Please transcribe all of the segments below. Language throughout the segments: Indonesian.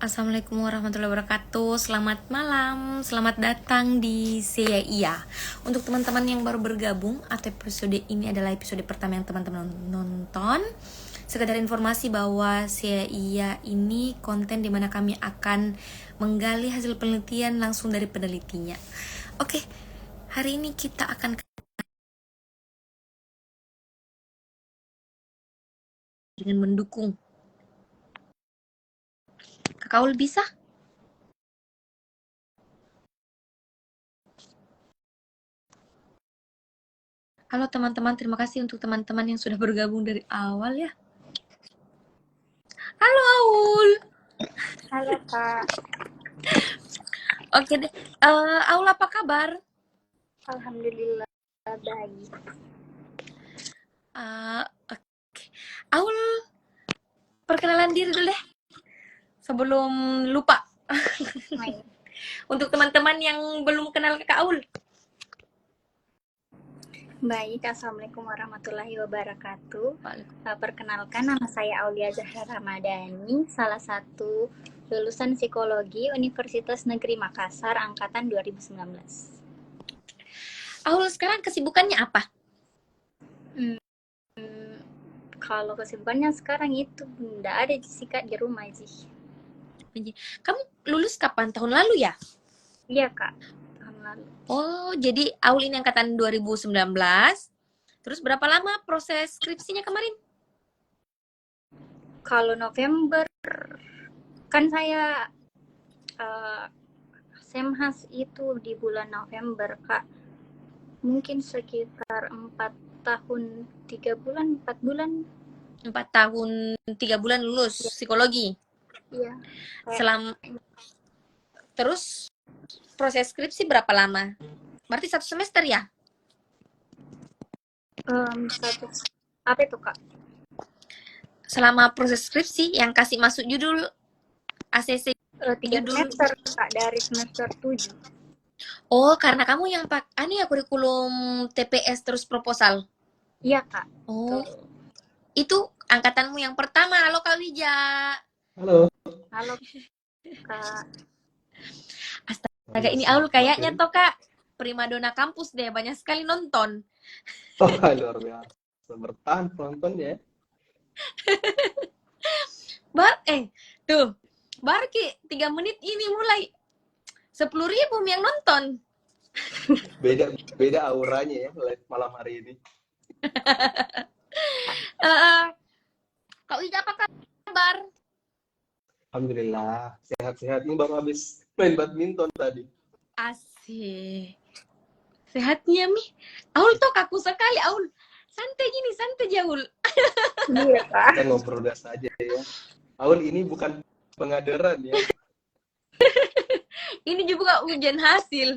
Assalamualaikum warahmatullahi wabarakatuh. Selamat malam, selamat datang di Saya Iya. Untuk teman-teman yang baru bergabung, atau episode ini adalah episode pertama yang teman-teman nonton, sekedar informasi bahwa Saya Iya ini konten dimana kami akan menggali hasil penelitian langsung dari penelitinya. Oke, hari ini kita akan dengan mendukung. Kakak bisa? Halo teman-teman, terima kasih untuk teman-teman yang sudah bergabung dari awal ya. Halo Aul. Halo Kak. Oke deh. Aul apa kabar? Alhamdulillah baik. Oke. Aul, perkenalan diri dulu deh. Sebelum lupa. Untuk teman-teman yang belum kenal Kakak Aul. Baik, Assalamualaikum warahmatullahi wabarakatuh. Perkenalkan, nama saya Aulia Zahra Ramadhani, salah satu lulusan psikologi Universitas Negeri Makassar angkatan 2019. Aul sekarang kesibukannya apa? Kalau kesibukannya sekarang itu enggak ada sih Kak, di rumah sih. Kamu lulus kapan? Tahun lalu ya? Iya Kak, tahun lalu. Oh, jadi Aul ini angkatan 2019. Terus berapa lama proses skripsinya kemarin? Kalau November, kan saya Semhas itu di bulan November Kak. Mungkin sekitar 4 tahun 3 bulan, 4 bulan. 4 tahun 3 bulan lulus ya. Psikologi. Iya. Terus proses skripsi berapa lama? Berarti 1 semester ya? Apa itu Kak? Selama proses skripsi yang kasih masuk judul ACC 3 semester Kak, dari semester 7. Oh, karena kamu yang ya kurikulum TPS terus proposal. Iya Kak. Oh, itu angkatanmu yang pertama. Halo Kak Wija. Halo. Halo Kak. Astaga, ini Aul kayaknya toh Kak primadona kampus deh, banyak sekali nonton. Oh, luar biasa. Bertahan penontonnya. Tuh, baru 3 menit ini mulai 10.000 yang nonton. Beda auranya ya live malam hari ini. Kak Wija apa kabar? Alhamdulillah, sehat-sehat. Ini baru habis main badminton tadi. Asik. Sehatnya Mi. Aul tuh kaku sekali, Aul. Santai gini, santai Aul. Iya Kak. Kita ngobrol biasa aja ya. Aul ini bukan pengaderan ya. Ini juga ujian hasil.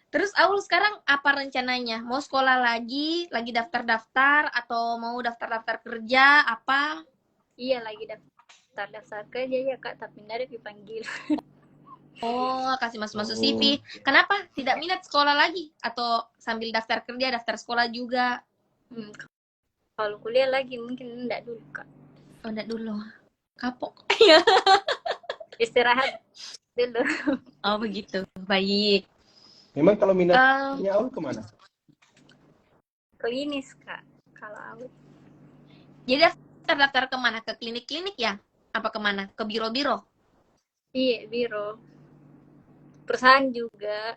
Terus Aul sekarang apa rencananya? Mau sekolah lagi daftar-daftar atau mau daftar-daftar kerja apa? Iya, lagi daftar kerja ya Kak, tapi nggak ada dipanggil. Oh, kasih masuk CV. Kenapa tidak minat sekolah lagi? Atau sambil daftar kerja, daftar sekolah juga? Kalau kuliah lagi mungkin enggak dulu Kak. Oh, enggak dulu. Kapok. Istirahat dulu. Oh, begitu. Baik. Memang kalau minatnya Aul kemana? Klinis Kak, kalau Aul. Jadi daftar kemana? Ke klinik-klinik ya? Apa kemana? Ke biro-biro? Iya, biro. Perusahaan juga.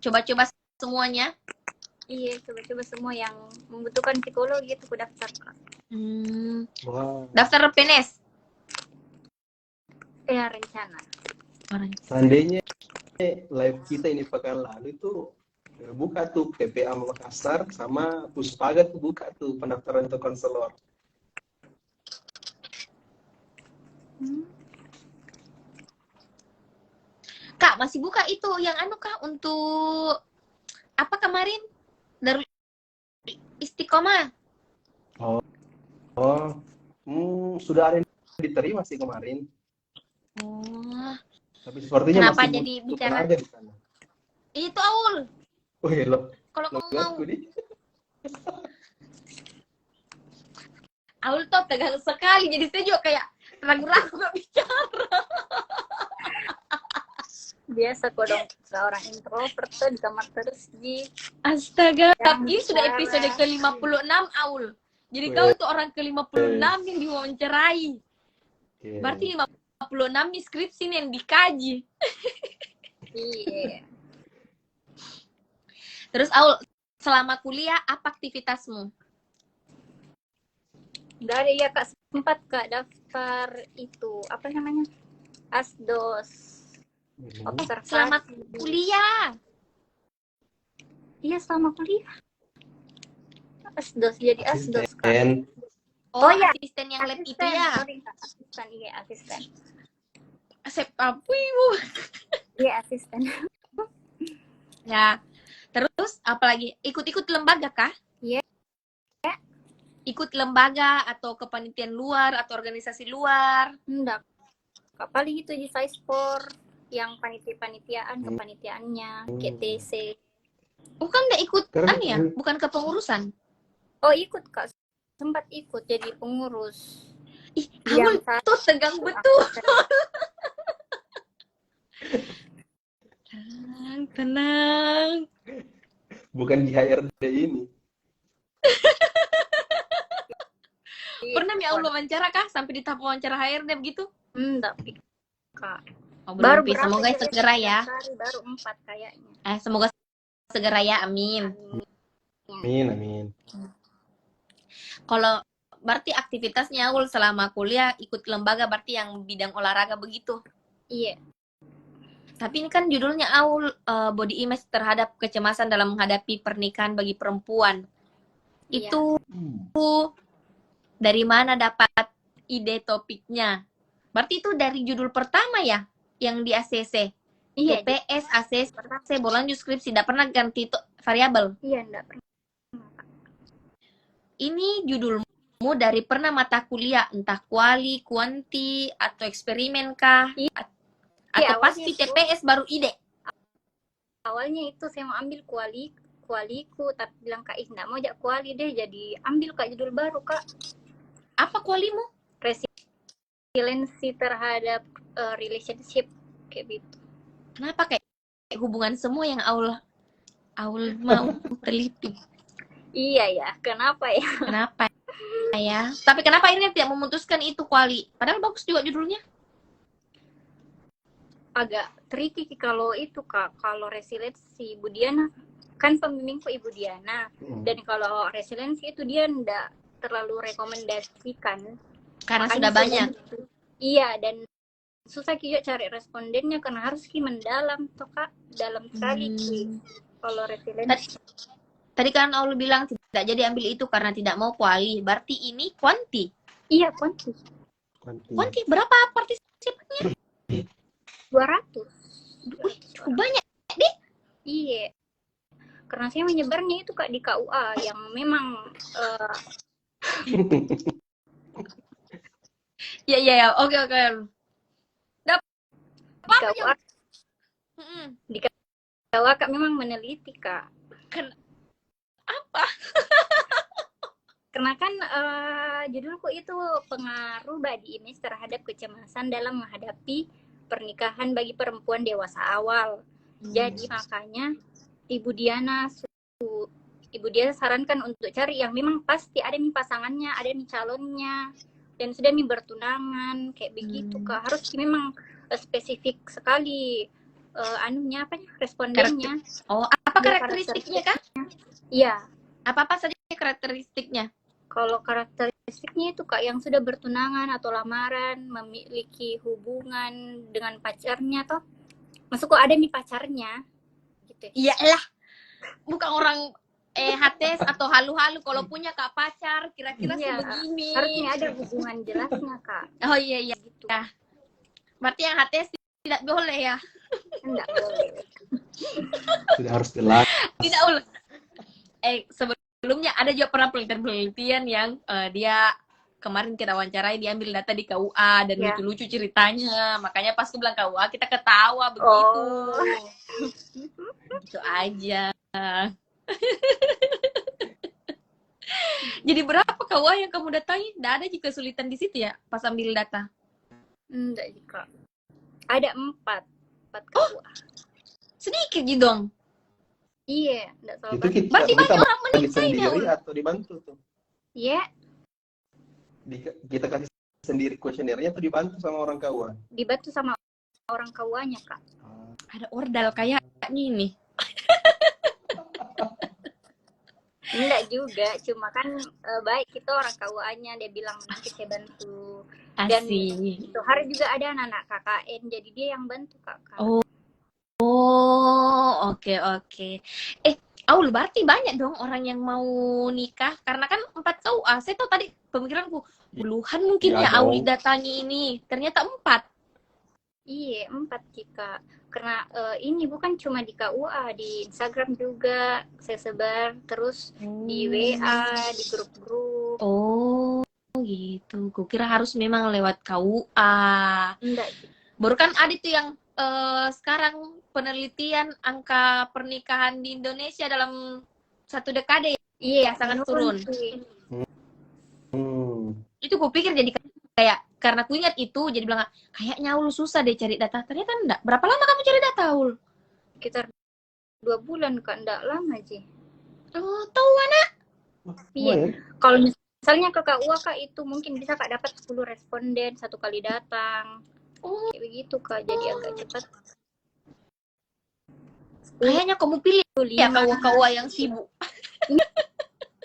Coba-coba semuanya? Iya, coba-coba semua yang membutuhkan psikologi itu ku daftar Kak. Wow. Daftar PNS? Ya, rencana. Seandainya live kita ini pekan lalu itu buka tuh PPA Makassar sama Puspaga tuh buka tuh pendaftaran untuk konselor. Kak, masih buka itu yang Kak untuk apa kemarin? Darul Istiqomah. Sudah ada yang diterima sih kemarin. Tapi sepertinya kenapa masih jadi bicara aja di sana. Itu Aul. Oh iya loh. Kalau kamu mau Aul tuh tegang sekali, jadi saya juga kayak ragu-ragu gak bicara. Biasa kok dong, seorang introvert tuh di kamar terus Ji. Astaga, Yang ini sudah bicara. episode ke-56 Aul. Jadi Weh. kau tuh orang ke-56 yang diwawancarai. Oke. Berarti 56 nih skripsi nih yang dikaji. Iya. Terus Aul, selama kuliah apa aktivitasmu? Dari ya Kak, sempat Kak daftar itu, apa namanya? Asdos. Observasi. Selama kuliah. Iya, selama kuliah. Asdos, jadi Asdos Kak. Asisten. Oh, iya. asisten yang lab itu ya. Sorry, Kak. Asisten, iya asisten. Iya asisten. Ya. Terus apalagi ikut-ikut lembaga kah? Iya. Ikut lembaga atau kepanitiaan luar atau organisasi luar? Enggak. Kak, paling itu di Saispor yang kepanitiaannya, GTC. Bukan nggak ikut Keren. ya? Bukan kepengurusan. Oh, ikut Kak. Sempat ikut jadi pengurus. Ih, Yang Aul tuh tegang betul. Tenang. Bukan di HRD ini. Pernah mi Aul wawancara kah? Sampai di tahap wawancara HRD begitu? Enggak, Kak. Oh, Baru belum. berapa Semoga ya? segera ya. Baru 4 kayaknya. Semoga segera ya, amin. Amin. Kalau berarti aktivitasnya Aul selama kuliah ikut lembaga berarti yang bidang olahraga begitu. Iya. Tapi ini kan judulnya Aul body image terhadap kecemasan dalam menghadapi pernikahan bagi perempuan. Iya. Itu dari mana dapat ide topiknya? Berarti itu dari judul pertama ya yang di ACC. Iya. TPS, ACC, berlanjut skripsi, tidak pernah ganti variabel. Iya, enggak pernah. Ini judulmu dari pernah mata kuliah, entah kuali, kuanti, atau eksperimen kah? Atau Iya, pasti awalnya itu. TPS baru ide? Awalnya itu saya mau ambil kualiku, tapi bilang Kak, enggak mau jak kuali deh, jadi ambil Kak judul baru Kak. Apa kualimu? Resiliensi terhadap relationship kayak gitu. Kenapa kayak hubungan semua yang Aul mau teliti? Iya ya, kenapa ya? Kenapa ya? Tapi kenapa akhirnya tidak memutuskan itu kuali? Padahal bagus juga judulnya. Agak tricky kalau itu Kak, kalau resiliensi Ibu Diana kan pembimbingku Ibu Diana, dan kalau resiliensi itu dia enggak terlalu rekomendasikan karena makanya sudah banyak. Iya, dan susah juga cari respondennya karena harus mendalam tuh Kak, dalam sekali kalau resiliensi. Tadi kan Aul bilang tidak jadi ambil itu karena tidak mau kuali. Berarti ini kuanti. Iya, kuanti. Kuanti berapa partisipannya? 200. Wih, cukup banyak deh. Iya. Karena saya menyebarnya itu Kak di KUA yang memang Ya. Oke. Di KUA Kak memang meneliti Kak. Apa? Karena kan judulku itu pengaruh body image terhadap kecemasan dalam menghadapi pernikahan bagi perempuan dewasa awal. Jadi makanya Ibu Diana sarankan untuk cari yang memang pasti ada nih pasangannya, ada nih calonnya, dan sudah nih bertunangan kayak begitu Kak. Harus memang spesifik sekali respondennya. Apa karakteristiknya Kak? Iya. Apa saja karakteristiknya? Kalau karakteristiknya itu Kak yang sudah bertunangan atau lamaran, memiliki hubungan dengan pacarnya toh. Maksudku ada nih pacarnya. Gitu. Iyalah. Bukan orang HTS atau halu-halu kalau punya Kak pacar, kira-kira sih begini. Harusnya ada hubungan jelasnya Kak. Oh iya. Gitu. Ya. Berarti yang HTS tidak boleh ya? Enggak boleh. Sudah harus jelas. Tidak boleh. Sebelumnya ada juga pernah penelitian yang dia kemarin kita wawancarai, dia ambil data di KUA dan lucu-lucu ceritanya. Makanya pas aku bilang KUA kita ketawa begitu. Itu aja. Jadi berapa KUA yang kamu datangi? Nggak ada jika kesulitan di situ ya pas ambil data? Enggak juga. Ada 4 KUA. Sedikit gitu dong. Iya, enggak salah Itu banget. Berarti banyak orang bagi menikah ini, sendiri Aul. atau dibantu tuh? Iya, Kita kasih sendiri kuesionernya atau dibantu sama orang kawan? dibantu sama orang KUA-nya, Kak. Ada ordal kayaknya ini. Enggak juga, cuma kan baik kita orang KUA-nya, dia bilang nanti saya bantu. Dan Asik. itu hari juga ada anak-anak KKN, jadi dia yang bantu Kakak. Oh, oke. Aul, berarti banyak dong orang yang mau nikah. Karena kan 4 KUA. Saya tahu tadi pemikiranku, puluhan mungkin Ya ya Aul dong. datangi ini. Ternyata 4. Iya, 4 Kika. Karena ini bukan cuma di KUA, di Instagram juga saya sebar, terus di WA, di grup-grup. Oh, gitu. Kukira harus memang lewat KUA. Enggak. Baru kan ada tuh yang sekarang penelitian angka pernikahan di Indonesia dalam 1 dekade Iya, yang sangat menurun turun. sih. Itu kupikir jadi kayak karena ku ingat itu jadi bilang kayaknya Aul susah deh cari data. Ternyata enggak. Berapa lama kamu cari data, Aul? Sekitar 2 bulan Kak, enggak lama aja. Oh, tahu anak. Iya. Kalau misalnya ke KUA Kak itu mungkin bisa Kak dapat 10 responden 1 kali datang. Oh, Kayak begitu Kak, jadi agak cepat. kayaknya kamu pilih ya KUA yang sibuk.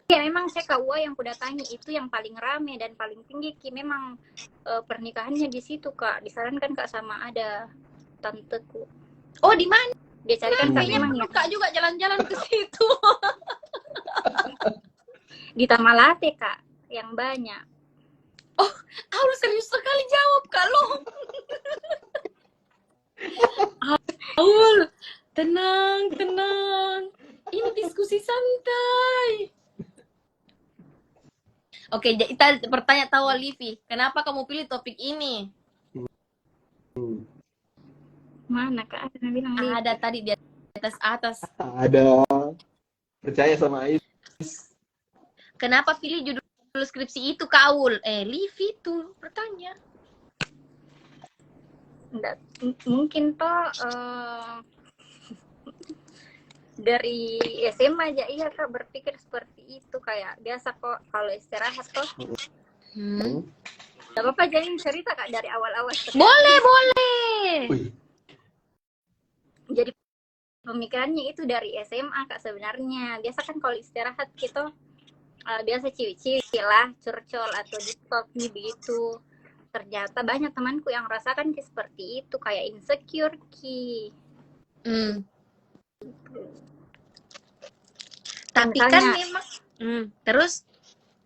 Ya memang saya KUA yang kudatangi itu yang paling rame dan paling tinggi Ki. Memang pernikahannya di situ Kak. Disarankan Kak sama ada tanteku. Oh, di mana? Dia carikan Kak Kayaknya memang perlu yang Kak juga jalan-jalan ke situ. di Tamalate Kak, yang banyak. Aul serius sekali jawab Kak lo. Aul, tenang. Ini diskusi santai. Oke, kita bertanya tahu Livi, kenapa kamu pilih topik ini? Mana Kak? Ada yang bilang Ada tadi di atas. Ada percaya sama Ais. Kenapa pilih judul skripsi itu Kak Aul? Livi tuh bertanya. Enggak, mungkin toh dari SMA aja iya Kak berpikir seperti itu, kayak biasa kok kalau istirahat toh. Gak apa-apa, jadi cerita Kak dari awal-awal. Boleh. Wih, Jadi pemikirannya itu dari SMA Kak sebenarnya. Biasa kan kalau istirahat kita biasa ciwi-ciwi lah, curcol atau di talk nih begitu. Ternyata banyak temanku yang rasakan seperti itu, kayak insecure Ki. Tapi Misalnya, kan memang terus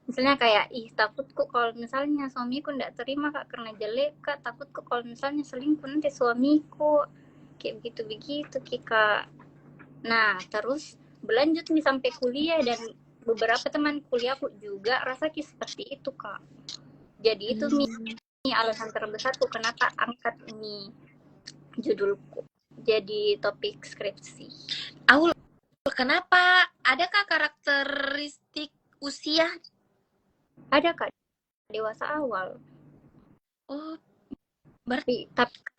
misalnya kayak takutku kalau misalnya suamiku nggak terima Kak karena jelek Kak, takutku kalau misalnya selingkuh nanti suamiku, kayak begitu Kak. Nah terus berlanjut nih sampai kuliah dan beberapa teman kuliahku juga rasa seperti itu Kak. Jadi itu nih alasan terbesarku kenapa angkat ini judulku jadi topik skripsi. Aul, kenapa? Adakah karakteristik usia? Ada Kak dewasa awal. Oh, tapi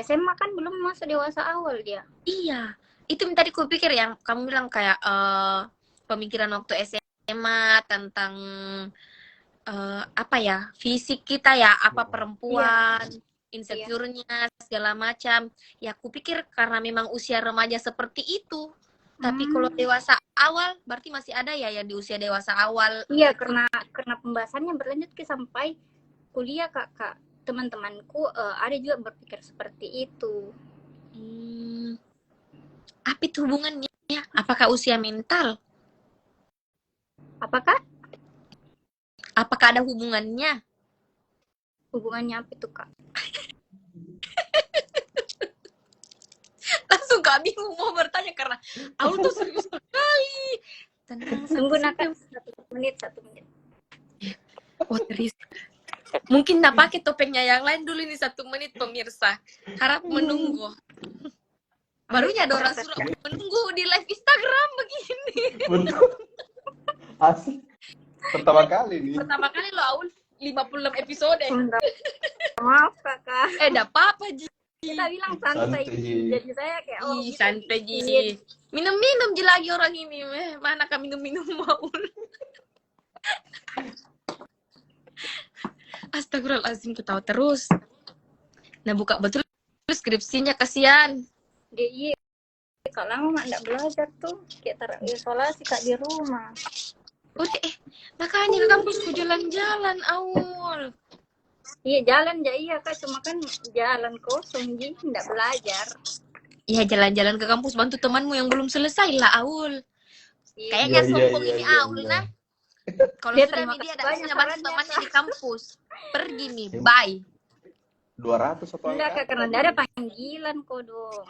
SMA kan belum masuk dewasa awal dia. Iya, itu tadi ku pikir yang kamu bilang kayak pemikiran waktu SMA tentang apa ya, fisik kita ya, apa perempuan, insecure-nya segala macam. Ya aku pikir karena memang usia remaja seperti itu. Tapi kalau dewasa awal berarti masih ada ya yang di usia dewasa awal. Iya, karena pembahasannya berlanjut sampai kuliah Kak. Teman-temanku ada juga berpikir seperti itu. Apa itu hubungannya? Apakah usia mental? Apakah ada hubungannya? Hubungannya apa itu Kak? Langsung Kak bingung mau bertanya karena Aul tuh serius sekali. Tenang, tunggu Kak, 1 menit. Oh serius. Mungkin nggak pakai topengnya yang lain dulu ini 1 menit pemirsa. Harap menunggu. Barunya ada orang suruh menunggu di live Instagram begini. Betul. Asli. Pertama kali nih. Pertama kali lo Aul 56 episode. Minta maaf kakak. Enggak apa-apa Ji. Kita bilang santai. Santai, Ji. Jadi saya kayak Ih, gitu santai dikit. Ji. Minum-minum Ji lagi orang ini. Mana kami minum-minum Aul. Astagfirullahaladzim, ku tahu terus. Nah, buka betul skripsinya, kasihan. Dia iya. Kak lama mak nggak belajar tuh. Kayak isolasi kak di rumah. Udah, makanya ke kampusku jalan-jalan, Aul. Iya jalan ya iya kak. Cuma kan jalan kosong Ji. Nggak belajar. Ya, jalan-jalan ke kampus bantu temanmu yang belum selesai lah, Aul. Iya. Kayaknya Iya, sombong iya, ini iya, Aul, iya. nah. Kalau Dia sudah terima nih dia kasih ada banyak punya bantu sarannya, temannya Kak. di kampus. Pergi nih, bye. 200 apa Enggak kak karena nggak ada panggilan kok dong.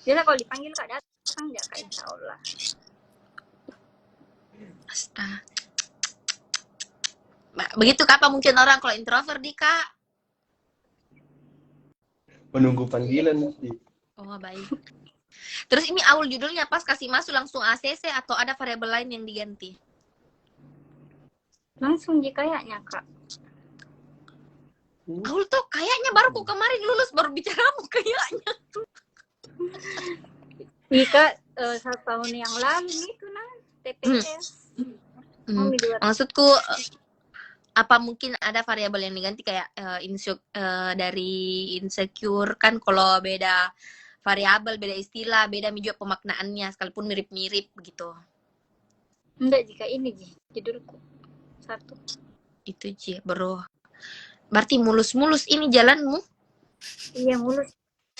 Jadi kalau dipanggil kak datang nggak kak insya Allah. Astaga. Begitu Kak, apa mungkin orang kalau introvert di Kak? menunggu panggilan sih. Oh, baik. Terus ini Aul judulnya pas kasih masuk langsung ACC atau ada variabel lain yang diganti? Langsung jika kayaknya kak. Aul tuh kayaknya baru kok kemarin lulus baru bicaramu kayaknya. Jika 1 tahun yang lalu itu nah TPS. Oh, Maksudku apa mungkin ada variabel yang diganti kayak dari insecure kan kalau beda variabel, beda istilah, beda juga pemaknaannya sekalipun mirip-mirip begitu. Enggak jika ini judulku 1. Itu Ji, bro. Berarti mulus-mulus ini jalanmu? Iya mulus.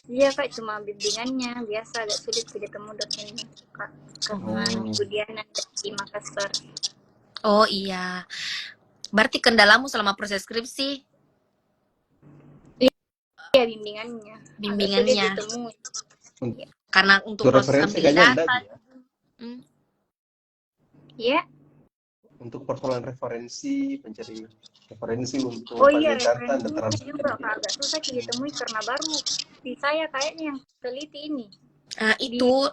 Iya kak cuma bimbingannya biasa agak sulit ketemu dosennya kak. Karena Budiana di Makassar. Oh iya. Berarti kendalamu selama proses skripsi? Iya bimbingannya. Bimbingannya. Agak sulit ditemui. Karena untuk proses referensi ambil kayaknya data. enggak ya. Iya. Untuk persoalan referensi, pencari referensi untuk Oh iya data dan referensinya juga kak agak susah ditemui karena baru di saya kayaknya yang teliti ini. Nah, itu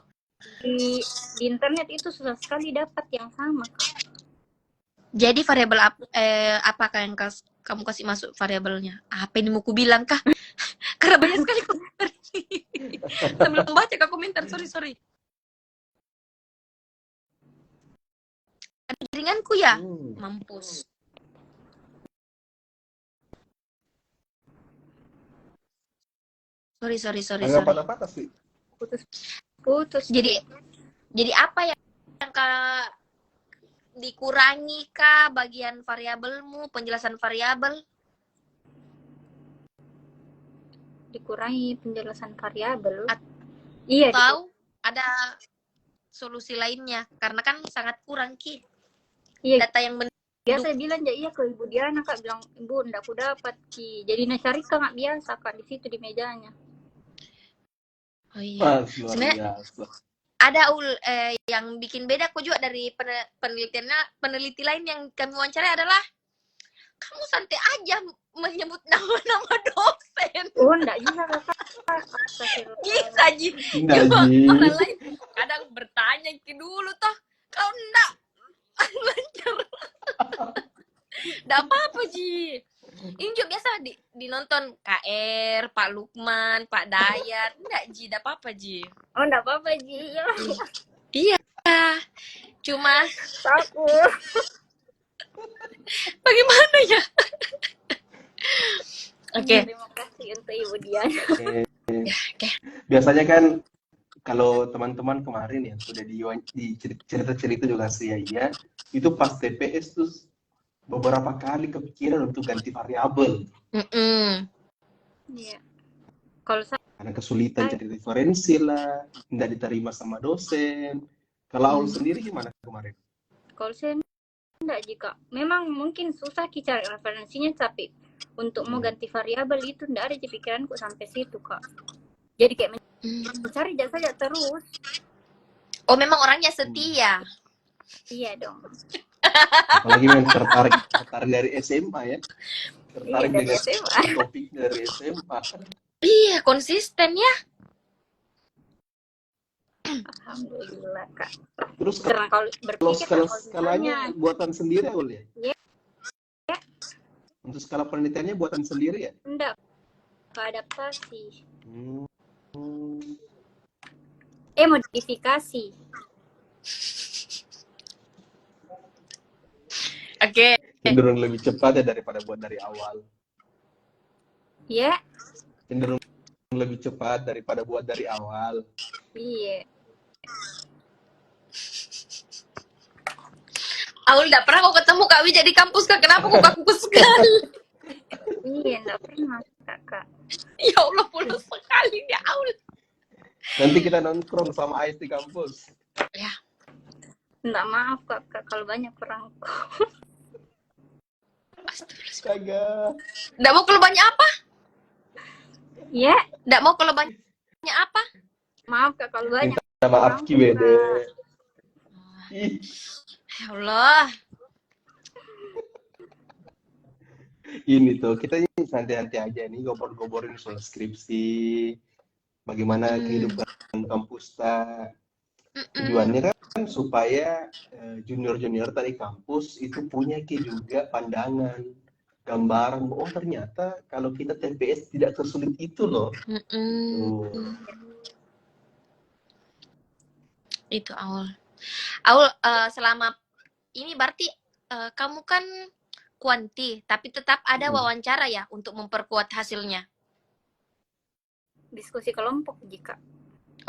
Di internet itu susah sekali dapat yang sama kak. jadi variabel apakah yang kamu kasih masuk variabelnya? Apa ini mau ku bilang kah? Karena banyak sekali komentar. Sambil membaca ke komentar, sorry. Ada jaringanku ya? Mampus. Sorry. Enggak patah-patah sih. Putus. Jadi apa yang dikurangi kah bagian variabelmu, penjelasan variabel? Dikurangi penjelasan variabel. Iya. Tahu ada solusi lainnya karena kan sangat kurang Ki. Iya. Data yang Biasa saya bilang ya iya ke Ibu Diana kak bilang Ibu ndak aku dapat Ki. Jadi cari kak biasa kak di situ di mejanya. Oh iya. Sebenarnya ada yang bikin beda kok juga dari peneliti lain yang kami wawancarai adalah kamu santai aja menyebut nama-nama dosen. Oh enggak juga kakak. Bisa Ji. Cuma orang lain kadang bertanya Ki dulu toh. Kau enggak lancar. Enggak apa-apa Ji. Ini juga biasa dinonton KR, Pak Lukman, Pak Dayat. Enggak Ji, enggak apa-apa Ji. Oh enggak apa-apa Ji. Iya. Cuma takut. Bagaimana ya? Oke. Terima kasih untuk Ibu Diana. Oke. Biasanya kan kalau teman-teman kemarin ya sudah di cerita-cerita juga sih ya, itu pas TPS tuh beberapa kali kepikiran untuk ganti variabel. Iya. Kalau saya Karena kesulitan cari referensi lah, tidak diterima sama dosen. Kalau Aul sendiri gimana kemarin? kalau saya enggak jika memang mungkin susah cari referensinya tapi untuk mau ganti variabel itu enggak ada di pikiranku sampai situ kak. Jadi kayak mencari saja terus. Oh, memang orangnya setia. Iya dong. Apalagi yang tertarik dari SMA ya. Tertarik Iya, dari dengan SMA. topik dari SMA. Iya, konsisten ya. Alhamdulillah kak. Terus Karena kalau kalau berpikir kak, kalau skalanya misalnya buatan sendiri Aul ya? ya Untuk skala penelitiannya buatan sendiri ya? enggak adaptasi, Hmm. modifikasi. Oke. Cenderung lebih cepat ya daripada buat dari awal. Ya, Cenderung lebih cepat daripada buat dari awal. iya. Aul enggak pernah kok ketemu Kak Wi di kampus Kak. Kenapa kok kaku sekali? Iya, enggak pernah kakak. Ya Allah, polos sekali ya Aul. Nanti kita nongkrong sama Ais di kampus. Ya, Enggak, maaf kakak kalau banyak perangku. astagfirullah. Astaga. Enggak mau kalau banyak apa? Ya, Enggak mau kalau banyak apa? maaf kak kalau banyak Minta maaf perangku, Ki Wede. Kak. Ih, Ya Allah. ini tuh kita ini santai-santai aja nih gobor-goborin soal skripsi, bagaimana kehidupan kampus tak. Tujuannya kan supaya junior-junior tadi kampus itu punya juga pandangan, gambaran. Oh ternyata kalau kita TPS tidak sesulit itu loh. Tuh. Itu Aul. Aul, selama ini berarti kamu kan kuanti, tapi tetap ada wawancara ya untuk memperkuat hasilnya. Diskusi kelompok jika.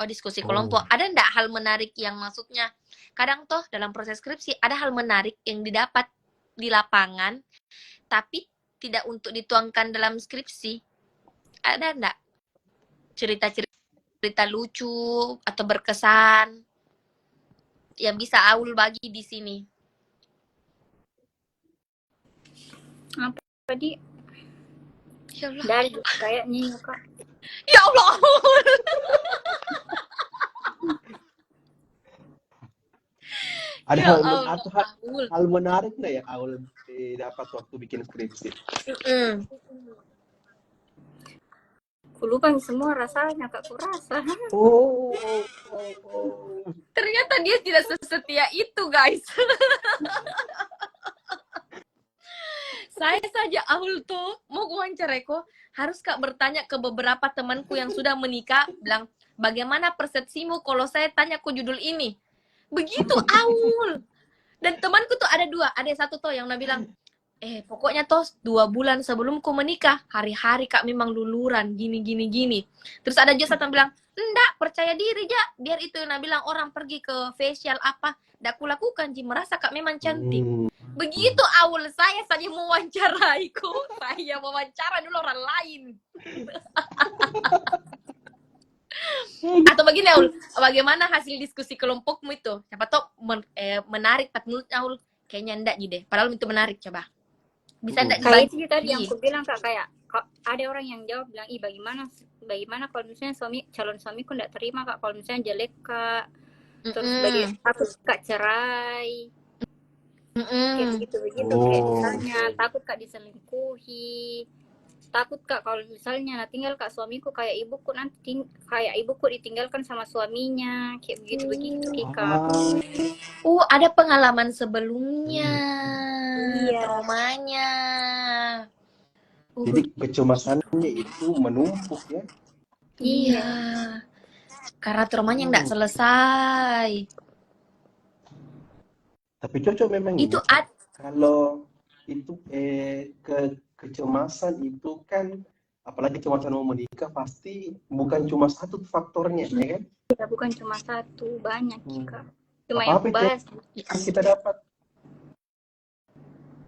Oh, diskusi kelompok. Ada enggak hal menarik yang maksudnya kadang toh dalam proses skripsi ada hal menarik yang didapat di lapangan tapi tidak untuk dituangkan dalam skripsi. Ada enggak cerita-cerita lucu atau berkesan yang bisa Aul bagi di sini? Apa tadi? Ya Allah. Dari kayaknya ya kak. Ya Allah, Aul. Ada Ya hal, Allah, atau Aul. hal menarik nggak yang Aul dapat waktu bikin skripsi? Aku lupa semua rasanya kak, aku rasa. Oh. Ternyata dia tidak sesetia itu, guys. Saya saja Aul tuh mau wawancara kok harus Kak bertanya ke beberapa temanku yang sudah menikah, bilang bagaimana persepsimu kalau saya tanya ku judul ini. Begitu Aul. Dan temanku tuh ada dua, ada satu tuh yang bilang, pokoknya toh 2 bulan sebelum ku menikah, hari-hari Kak memang luluran, gini. Terus ada juga satu yang bilang, enggak, percaya diri ja, biar itu yang bilang orang pergi ke facial apa, enggak ku lakukan, Ji, merasa Kak memang cantik. Begitu Aul, saya saja mewawancaraiku, saya wawancara dulu orang lain. Atau begini Aul, bagaimana hasil diskusi kelompokmu itu? Siapa tahu menarik, tapi menurut Aul kayaknya enggak deh, padahal itu menarik, coba. Bisa enggak Kayak dibagi? itu tadi yang aku bilang kak, kayak ada orang yang jawab bilang, bagaimana kalau misalnya calon suamiku enggak terima kak kalau misalnya jelek kak, terus takut kak cerai, kayak begitu kayak misalnya takut kak diselingkuhi, takut kak kalau misalnya tinggal kak suamiku kayak ibuku nanti kayak ibuku ditinggalkan sama suaminya, kayak begitu kak. Ada pengalaman sebelumnya. Iya. Traumanya. Jadi kecemasannya itu menumpuk ya. Iya. Karena traumanya enggak selesai. Tapi cocok memang itu kalau itu kecemasan itu kan, apalagi kecemasan mau menikah pasti bukan cuma satu faktornya, ya kan? Ya, bukan cuma satu, banyak kak. Cuma apa yang bahas kita dapat.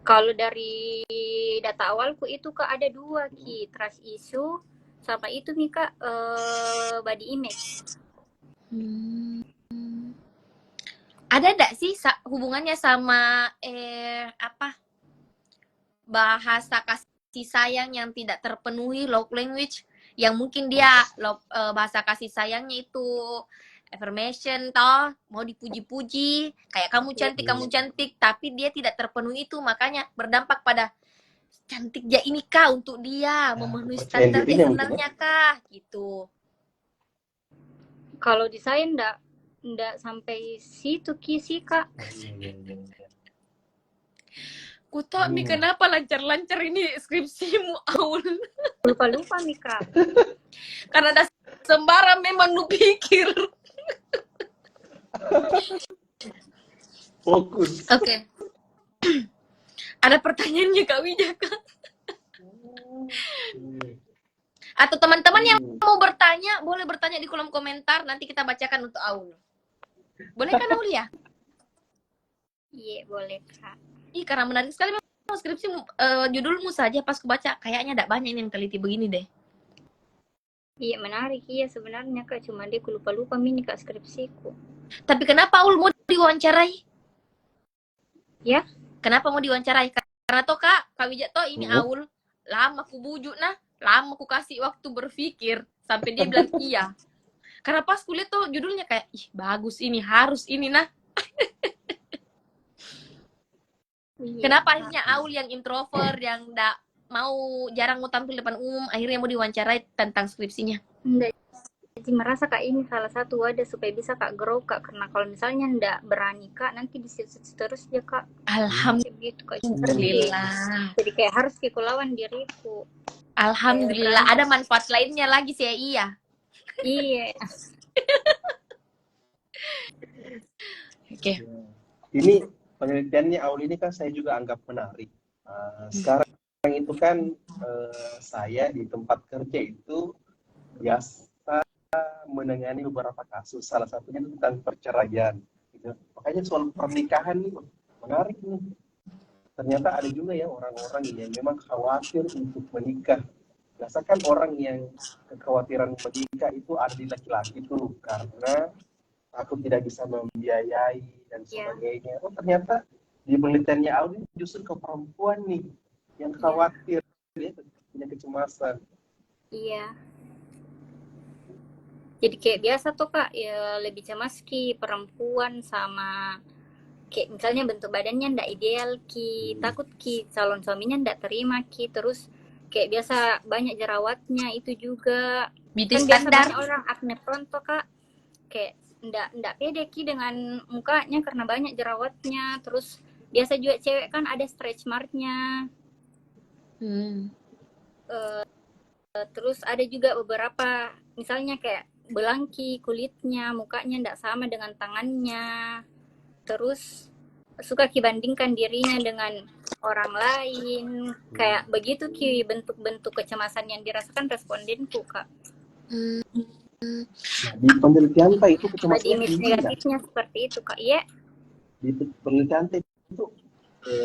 Kalau dari data awalku itu kak ada 2 Ki, trust issue sama itu nih kak body image. Ada enggak sih hubungannya sama bahasa kasih sayang yang tidak terpenuhi, love language, yang mungkin dia bahasa kasih sayangnya itu affirmation toh, mau dipuji-puji, kayak kamu cantik, tapi dia tidak terpenuhi itu, makanya berdampak pada cantik ya ini kah untuk dia, memenuhi standar dia sebenarnya kah, gitu. Kalau di saya enggak, ndak sampai situ Ki sih Kak. Kutok Mi, kenapa lancar-lancar ini skripsimu, Aul? Lupa-lupa nih Kak. Karena ada sembarang memang lu pikir. Fokus. Oke. Ada pertanyaannya Kak Wijaka. Atau teman-teman yang mau bertanya, boleh bertanya di kolom komentar, nanti kita bacakan untuk Aul. Boleh kan Aul ya? Iya, boleh Kak. Ih, karena menarik sekali memang skripsi, judulmu saja pas kubaca, kayaknya tidak banyak ini yang teliti begini deh. Iya, menarik. Iya, sebenarnya Kak. Cuma dia lupa-lupa mini Kak skripsiku. Tapi kenapa Aul mau diwawancarai? Ya? Kenapa mau diwawancarai? Karena toh Kak Wijak toh ini Aul, lama ku bujuk nah, lama ku kasih waktu berpikir, sampai dia bilang iya. Karena pas kulihat tuh judulnya kayak, ih bagus ini, harus ini nah. Iya, Kenapa akhirnya Aul yang introvert, yang enggak mau, jarang mau tampil depan umum, akhirnya mau diwawancarai tentang skripsinya? Enggak. Jadi merasa Kak ini salah satu wadah supaya bisa Kak grow Kak. Karena kalau misalnya enggak berani Kak, nanti disitu terus ya Kak. Alhamdulillah. Jadi kayak harus aku lawan diriku. Alhamdulillah, ada manfaat lainnya lagi sih ya, iya. Iya. Oke. Ini penelitiannya Aul ini kan saya juga anggap menarik. Sekarang itu kan saya di tempat kerja itu biasa menangani beberapa kasus, salah satunya tentang perceraian. Gitu. Makanya soal pernikahan nih menarik nih. Ternyata ada juga ya orang-orang yang memang khawatir untuk menikah. Biasakan orang yang kekhawatiran menikah itu ada di laki-laki tuh karena aku tidak bisa membiayai dan sebagainya. Oh ternyata di penelitiannya Audi justru ke perempuan nih yang khawatir, dia punya kecemasan. Iya. Jadi kayak biasa tuh Kak, ya lebih cemas Ki perempuan sama kayak misalnya bentuk badannya ndak ideal Ki, takut Ki calon suaminya ndak terima Ki, terus kayak biasa banyak jerawatnya itu juga. Beauty Kan biasa standar. banyak orang acne prone tuh Kak, kayak ndak pede Ki dengan mukanya karena banyak jerawatnya. Terus biasa juga cewek kan ada stretch marknya. Terus ada juga beberapa misalnya kayak belangki kulitnya, mukanya ndak sama dengan tangannya. Terus suka bandingkan dirinya dengan orang lain. Kayak begitu Ki bentuk-bentuk kecemasan yang dirasakan respondenku Kak. Di penelitian Pak itu kecemasan negatifnya seperti itu Kak. Iya. Di penelitian itu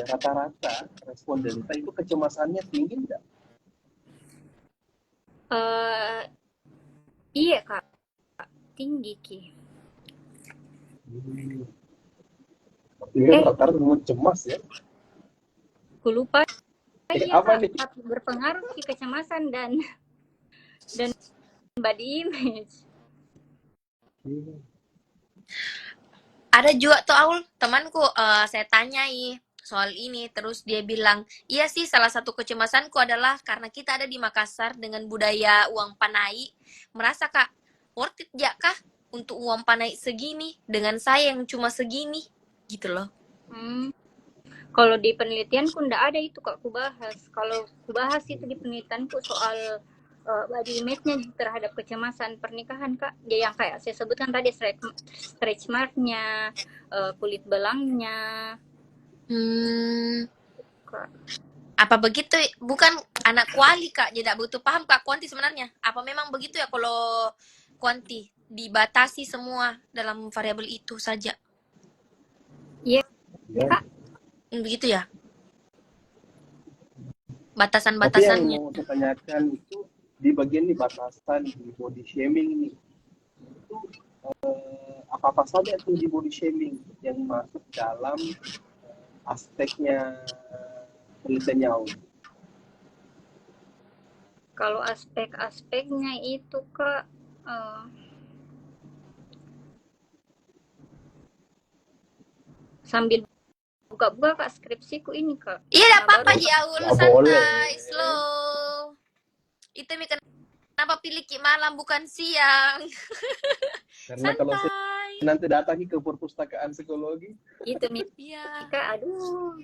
rata-rata responden itu kecemasannya tinggi enggak? Iya Kak, tinggi Ki. Rata-rata semua cemas ya. Aku lupa. Apa nih? Berpengaruh Ki kecemasan dan body image. Ada juga tuh Aul, temanku, saya tanyai soal ini, terus dia bilang, iya sih salah satu kecemasanku adalah karena kita ada di Makassar dengan budaya uang panai, merasa Kak, worth it ya kah untuk uang panai segini dengan saya yang cuma segini, gitu loh. Kalau di penelitianku ndak ada itu Kak kubahas. Kalau kubahas itu di penelitianku soal body image-nya terhadap kecemasan pernikahan Kak. Dia yang kayak saya sebutkan tadi stretch mark-nya, kulit belangnya. Apa begitu? Bukan anak kuali Kak, tidak butuh paham Kak Kuanti sebenarnya. Apa memang begitu ya kalau Kuanti dibatasi semua dalam variabel itu saja? Iya Kak. Begitu ya? Batasan-batasannya. Tapi yang mau saya tanyakan itu di bagian batasan di body shaming ini itu apa-apa saja itu di body shaming yang masuk dalam aspeknya penelitiannya? Kalau aspek-aspeknya itu Kak sambil buka-buka Kak skripsiku ini Kak. Iya, enggak apa-apa Ji Aul, santai, slow. Itu kenapa pilih malam bukan siang? Karena santai. nanti datang ke perpustakaan psikologi. Itu Mi Iya. Kak, aduh.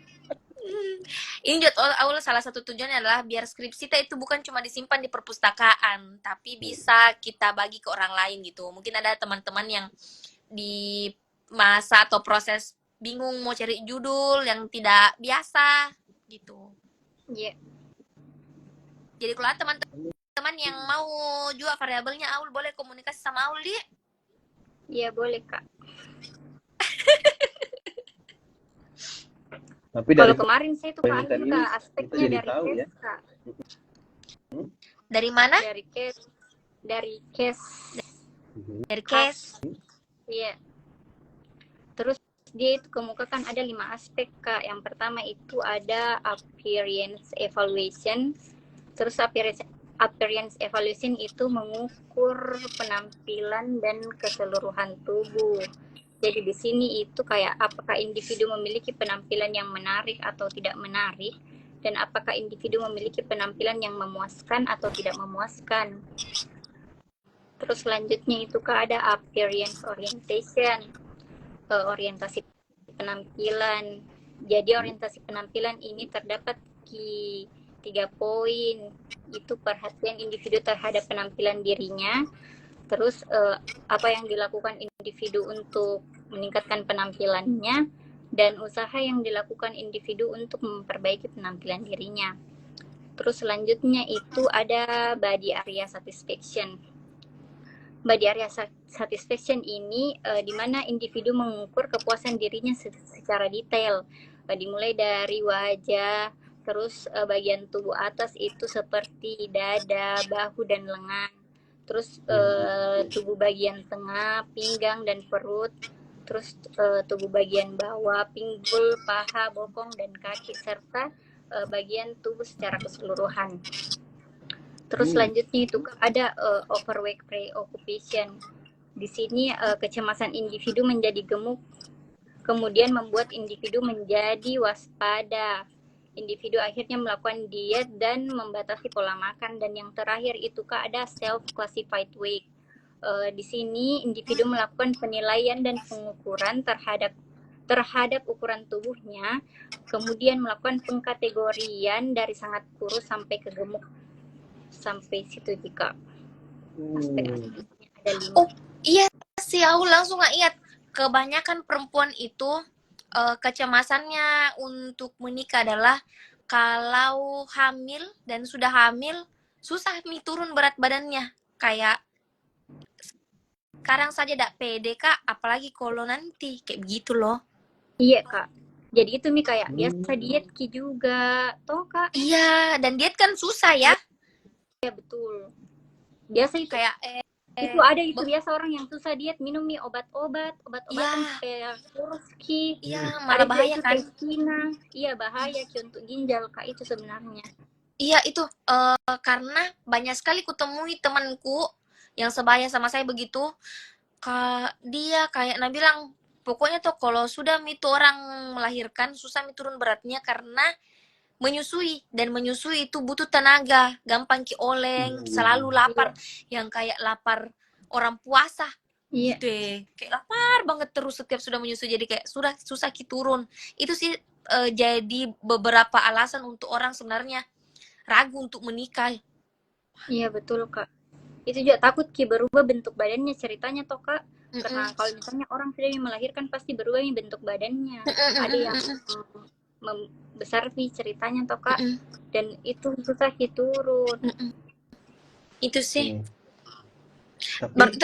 Ini juga awal salah satu tujuannya adalah biar skripsi kita itu bukan cuma disimpan di perpustakaan, tapi bisa kita bagi ke orang lain gitu. Mungkin ada teman-teman yang di masa atau proses bingung mau cari judul yang tidak biasa gitu. Iya. Jadi kalau ada teman-teman yang mau juga variabelnya Aul, boleh komunikasi sama Aul dia. Iya, boleh Kak. Tapi Kalau dari kemarin saya tuh Kak penelitian ambil ini Kak kita aspeknya jadi dari tahu case ya. Kak. Dari mana? Dari case. Dari case. Dari case. Iya. Terus dia itu kemukakan ada 5 aspek Kak. Yang pertama itu ada appearance evaluation. Terus appearance evaluation itu mengukur penampilan dan keseluruhan tubuh. Jadi di sini itu kayak apakah individu memiliki penampilan yang menarik atau tidak menarik, dan apakah individu memiliki penampilan yang memuaskan atau tidak memuaskan. Terus selanjutnya itu Kak ada appearance orientation, orientasi penampilan. Jadi orientasi penampilan ini terdapat di 3 poin. Itu perhatian individu terhadap penampilan dirinya, terus apa yang dilakukan individu untuk meningkatkan penampilannya, dan usaha yang dilakukan individu untuk memperbaiki penampilan dirinya. Terus selanjutnya itu ada body area satisfaction. Body area satisfaction ini di mana individu mengukur kepuasan dirinya secara detail, dimulai dari wajah, terus bagian tubuh atas itu seperti dada, bahu, dan lengan. Terus tubuh bagian tengah, pinggang, dan perut. Terus tubuh bagian bawah, pinggul, paha, bokong, dan kaki, serta bagian tubuh secara keseluruhan. Terus selanjutnya itu ada overweight preoccupation. Di sini kecemasan individu menjadi gemuk, kemudian membuat individu menjadi waspada. Individu akhirnya melakukan diet dan membatasi pola makan. Dan yang terakhir itu Kak ada self-classified weight. Di sini individu melakukan penilaian dan pengukuran terhadap ukuran tubuhnya, kemudian melakukan pengkategorian dari sangat kurus sampai ke gemuk. Sampai situ jika aspek-aspeknya ada 5. Oh iya sih, aku langsung nggak ingat. Kebanyakan perempuan itu kecemasannya untuk menikah adalah kalau hamil dan sudah hamil susah nih turun berat badannya. Kayak sekarang saja tidak pede Kak, apalagi kalau nanti kayak begitu loh. Iya Kak. Jadi itu Mi kayak biasa diet Ki juga, toh Kak? Iya, dan diet kan susah ya. Iya betul. Biasa itu Kayak itu ada itu biasa orang yang susah diet minum nih obat-obatan supaya kurus Ki. Iya, malah ada bahaya itu kan. Testina. Iya bahaya Ki untuk ginjal Kak itu sebenarnya. Iya itu karena banyak sekali kutemui temanku yang sebaya sama saya begitu. Dia kayak bilang pokoknya tuh kalau sudah itu orang melahirkan susah turun beratnya karena menyusui, dan menyusui itu butuh tenaga, gampang ki oleng, selalu lapar, yang kayak lapar orang puasa. Iya. Gitu kayak lapar banget terus setiap sudah menyusui, jadi kayak sudah susah ki turun. Itu sih jadi beberapa alasan untuk orang sebenarnya ragu untuk menikah. Iya betul Kak. Itu juga takut Ki berubah bentuk badannya ceritanya toh Kak. Karena kalau misalnya orang sudah melahirkan pasti berubah nih bentuk badannya. Ada yang membesar nih ceritanya toh Kak. Dan itu susah Ki turun. Itu sih. Tapi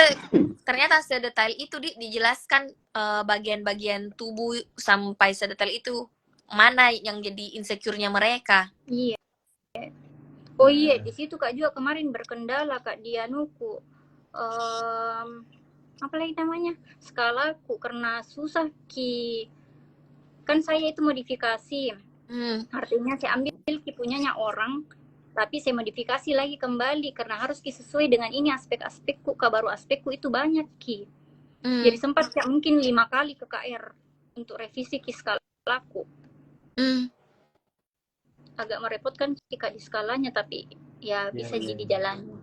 ternyata sedetail itu dijelaskan bagian-bagian tubuh sampai sedetail itu mana yang jadi insecure-nya mereka. Iya. Oh iya, di situ Kak juga kemarin berkendala Kak Dianuku. Apa lagi namanya? Skalaku karena susah Ki. Kan saya itu modifikasi. Artinya saya ambil Ki punyanya orang, tapi saya modifikasi lagi kembali karena harus Ki sesuai dengan ini aspek-aspekku. Baru aspekku itu banyak Ki. Jadi sempat ya mungkin 5 kali ke KR untuk revisi Ki skalaku. Agak merepotkan Ki Kak di skalanya, tapi ya bisa jadi jalan.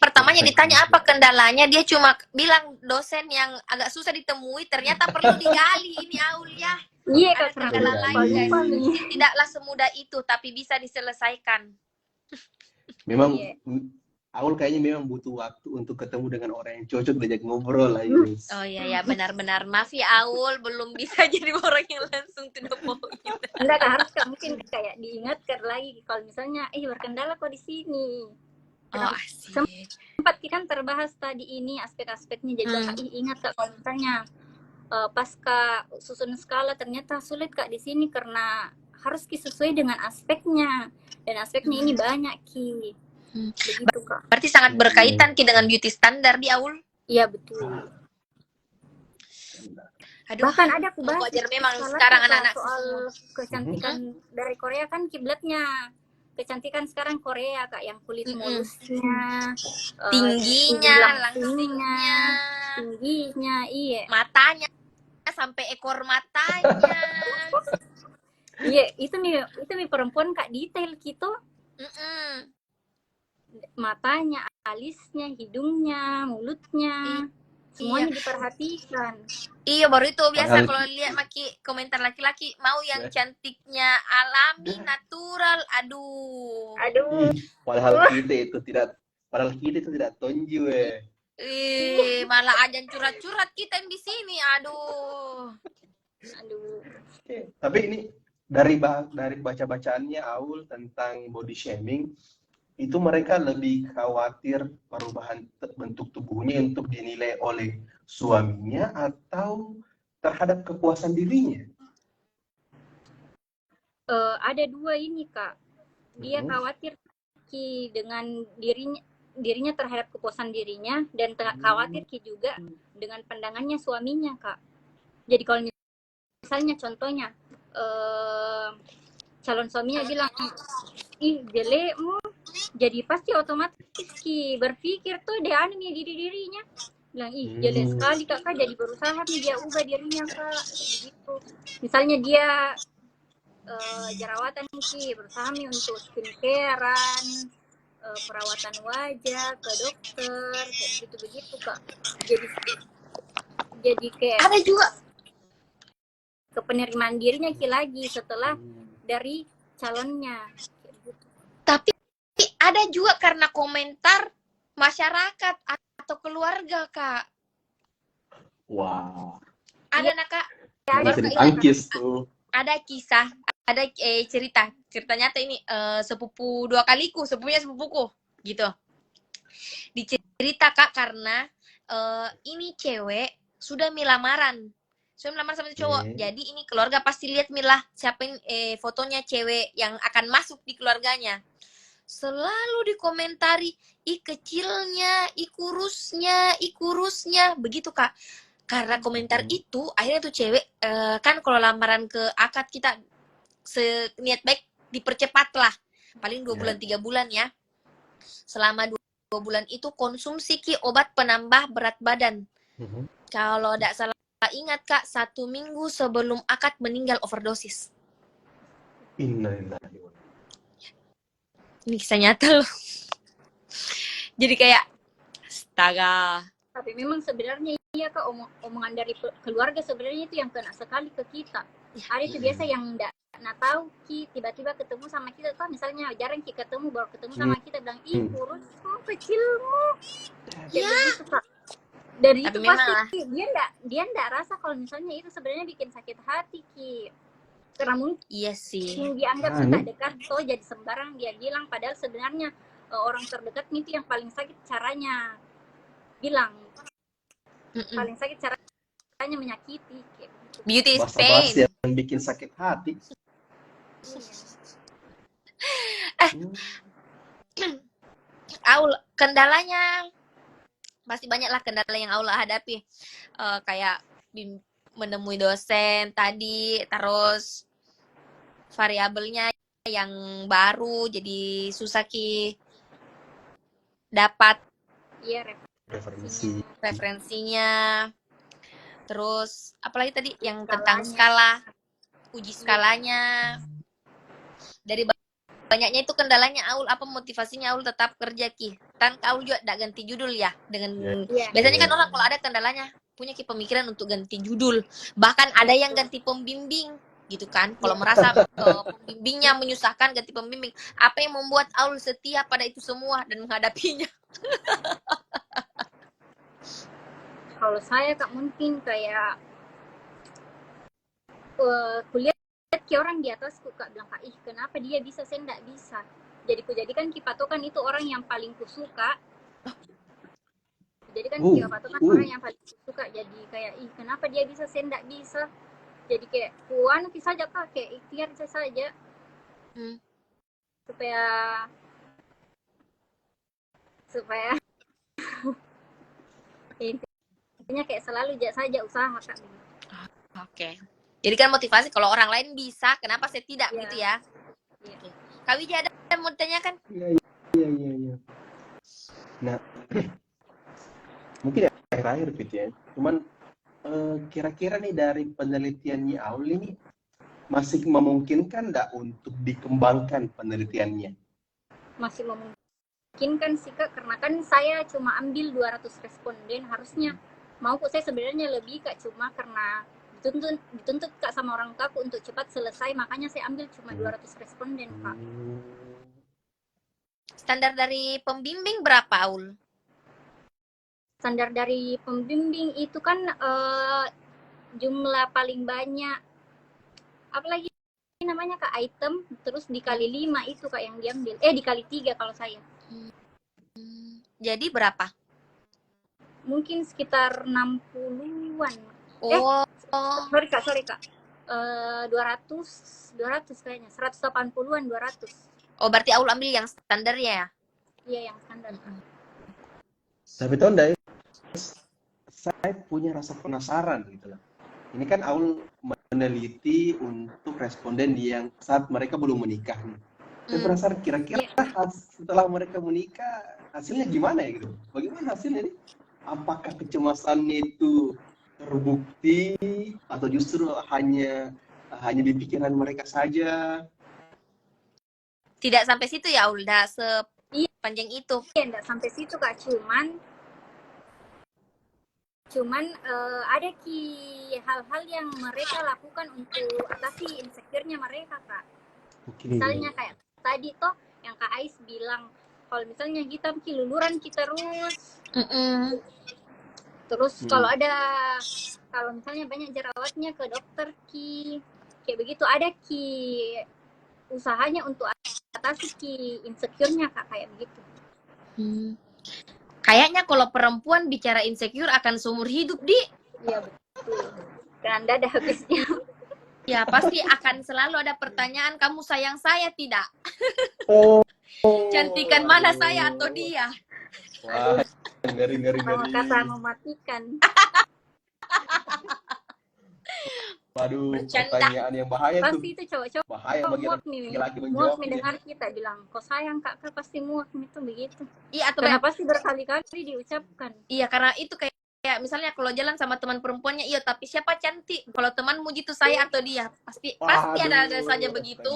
pertamanya ditanya apa kendalanya, dia cuma bilang dosen yang agak susah ditemui, ternyata perlu digali ini Aul ya. Iya Ada Kak, kendala Betul. lain guys, Nih. tidaklah semudah itu, tapi bisa diselesaikan. Memang Iya. Aul kayaknya memang butuh waktu untuk ketemu dengan orang yang cocok diajak ngobrol lah, Yus. Oh iya ya, benar-benar maaf ya Aul, belum bisa jadi orang yang langsung to the point. Enggak Kak, harus Kak mungkin kayak diingatkan lagi kalau misalnya berkendala kok di sini. Oh asik. Sempat kan terbahas tadi ini aspek-aspeknya, jadi Kak ingat Kak kalau misalnya pas Kak susun skala ternyata sulit Kak di sini karena harus sesuai dengan aspeknya, dan aspeknya ini banyak Ki. Begitu Kak. Berarti sangat berkaitan Ki dengan beauty standar di Aul. Iya betul. Aduh, Bahkan ada aku bahas wajar memang salah sekarang Kak, anak-anak soal kecantikan dari Korea kan kiblatnya. Kecantikan sekarang Korea Kak, yang kulit mulusnya, tingginya, langsingnya, tingginya, iya. matanya sampai ekor matanya. Iya, itu nih perempuan Kak, detail gitu. Matanya, alisnya, hidungnya, mulutnya, semuanya diperhatikan. Iya, baru itu biasa Padahal- kalau lihat maki komentar laki-laki mau yang cantiknya alami, natural. Aduh. Padahal kita itu tidak tonju Malah ajan curhat-curhat kita yang di sini. Aduh. Tapi ini dari baca-bacaannya Aul tentang body shaming, itu mereka lebih khawatir perubahan bentuk tubuhnya untuk dinilai oleh suaminya atau terhadap kepuasan dirinya. Ada dua ini Kak. Dia khawatir Ki dengan dirinya terhadap kepuasan dirinya, dan khawatir Ki juga dengan pandangannya suaminya Kak. Jadi kalau misalnya contohnya calon suaminya bilang, ih jelekmu, jadi pasti otomatis Ki berpikir tuh dia nih dirinya bilang, ih jelek sekali Kak, jadi berusaha nih dia ubah dirinya Kak, begitu. Misalnya dia jerawatan Ki, berusaha nih untuk skincarean, perawatan wajah ke dokter, kayak begitu Kak. Jadi kayak Ada juga ke penerimaan dirinya Ki lagi setelah dari calonnya. Tapi ada juga karena komentar masyarakat atau keluarga Kak. Wah. Ada nak Kak. Ada ditangkis tuh. Ada kisah, ada cerita nyata ini, sepupu dua kaliku, sepupunya sepupuku gitu. Dicerita Kak karena ini cewek sudah lamaran sama cowok. Jadi ini keluarga pasti lihat milah siapa yang fotonya cewek yang akan masuk di keluarganya. Selalu dikomentari, ih kecilnya, ih kurusnya, begitu Kak. Karena komentar itu, akhirnya tuh cewek, kan kalau lamaran ke akad kita niat baik dipercepat lah. Paling 2 bulan, 3 bulan ya. Selama 2 bulan itu konsumsi Ki obat penambah berat badan. Kalau tidak salah ingat Kak, 1 minggu sebelum akad meninggal overdosis. Innalillahi. Ini kisah nyata loh. Jadi kayak astaga. Tapi memang sebenarnya iya Kak, omongan dari keluarga sebenarnya itu yang kena sekali ke kita. Ada itu biasa yang enggak tahu Ki, tiba-tiba ketemu sama kita tuh, misalnya jarang Ki ketemu, baru ketemu sama kita bilang, ih kurusmu, kecilmu. Ya begitu Kak. Dari tapi itu pasti dia enggak rasa kalau misalnya itu sebenarnya bikin sakit hati Ki. Karena mungkin iya sih, dianggap sudah dekat, so jadi sembarang dia bilang, padahal sebenarnya orang terdekat itu yang paling sakit caranya bilang, paling sakit caranya menyakiti. Beauty is Basa-basi pain. yang bikin sakit hati. Aul, kendalanya pasti banyak lah kendala yang Aul hadapi, kayak menemui dosen tadi, terus variabelnya yang baru jadi susah Ki dapat referensinya. Terus apalagi tadi yang tentang skala, uji skalanya. Dari banyaknya itu kendalanya Aul, apa motivasinya Aul tetap kerja Ki? kan kau juga tidak ganti judul ya dengan Iya. biasanya kan orang kalau ada kendalanya punya pemikiran untuk ganti judul, bahkan ada yang ganti pembimbing gitu kan. Kalau merasa pembimbingnya menyusahkan, ganti pembimbing. Apa yang membuat Aul setia pada itu semua dan menghadapinya? Kalau saya Kak mungkin kayak kuliah ke orang di atasku Kak bilang Kak, ih kenapa dia bisa saya nggak bisa. Jadi ku jadikan kipatokan itu orang yang paling kusuka. Jadi kan kipatokan orang yang paling kusuka. Jadi kayak ih kenapa dia bisa saya nggak bisa. Jadi kayak kuan saja Kak, kayak ikhtiar saja. Supaya intinya kayak selalu saja usaha Kak. Oke. Jadi kan motivasi kalau orang lain bisa, kenapa saya tidak gitu ya? Iya. Kak Wija ada mau ditanyakan? Iya. Nah, mungkin akhir-akhir Fit ya. Cuman kira-kira nih dari penelitiannya Aul ini masih memungkinkan nggak untuk dikembangkan penelitiannya? Masih memungkinkan sih Kak, karena kan saya cuma ambil 200 responden, harusnya mau kok saya sebenarnya lebih Kak, cuma karena dituntut Kak sama orang tuaku untuk cepat selesai, makanya saya ambil cuma 200 responden Kak. Standar dari pembimbing berapa Aul? Standar dari pembimbing itu kan jumlah paling banyak, apalagi namanya Kak, item, terus dikali 5 itu Kak yang diambil, dikali 3 kalau saya. Jadi berapa? Mungkin sekitar 60-an. Sorry Kak. 200 kayaknya. 180-an 200. Oh, berarti Aul ambil yang standarnya ya? Iya, yang standar. Tapi tahu enggak, saya punya rasa penasaran gitu loh. Ini kan Aul meneliti untuk responden yang saat mereka belum menikah nih. Saya penasaran kira-kira setelah mereka menikah hasilnya gimana ya gitu. Bagaimana hasilnya nih? Apakah kecemasannya itu terbukti atau justru hanya di pikiran mereka saja? Tidak sampai situ ya Aul, udah sepanjang itu. Iya, enggak sampai situ Kak, cuman ada hal-hal yang mereka lakukan untuk atasi insecure-nya mereka Kak. Misalnya kayak tadi toh yang Kak Ais bilang, kalau misalnya kita luluran kita terus kalau misalnya banyak jerawatnya ke dokter kayak begitu, ada usahanya untuk atasi insecure-nya Kak, kayak begitu. Kayaknya kalau perempuan bicara insecure akan seumur hidup Iya betul, dan ada habisnya. Ya pasti akan selalu ada pertanyaan, kamu sayang saya tidak? Cantikan mana saya atau dia? Wah, ngeri. Kata mematikan. Waduh, pertanyaan yang bahaya tuh. Pasti itu cowok-cowok bahaya bagi laki-laki muak menjawab. mendengar kita bilang, kok sayang Kak pasti muak itu begitu. Iya, atau karena pasti berkali-kali diucapkan. Iya, karena itu kayak misalnya kalau jalan sama teman perempuannya, iya tapi siapa cantik? Kalau temanmu gitu saya atau dia? Pasti ada saja begitu.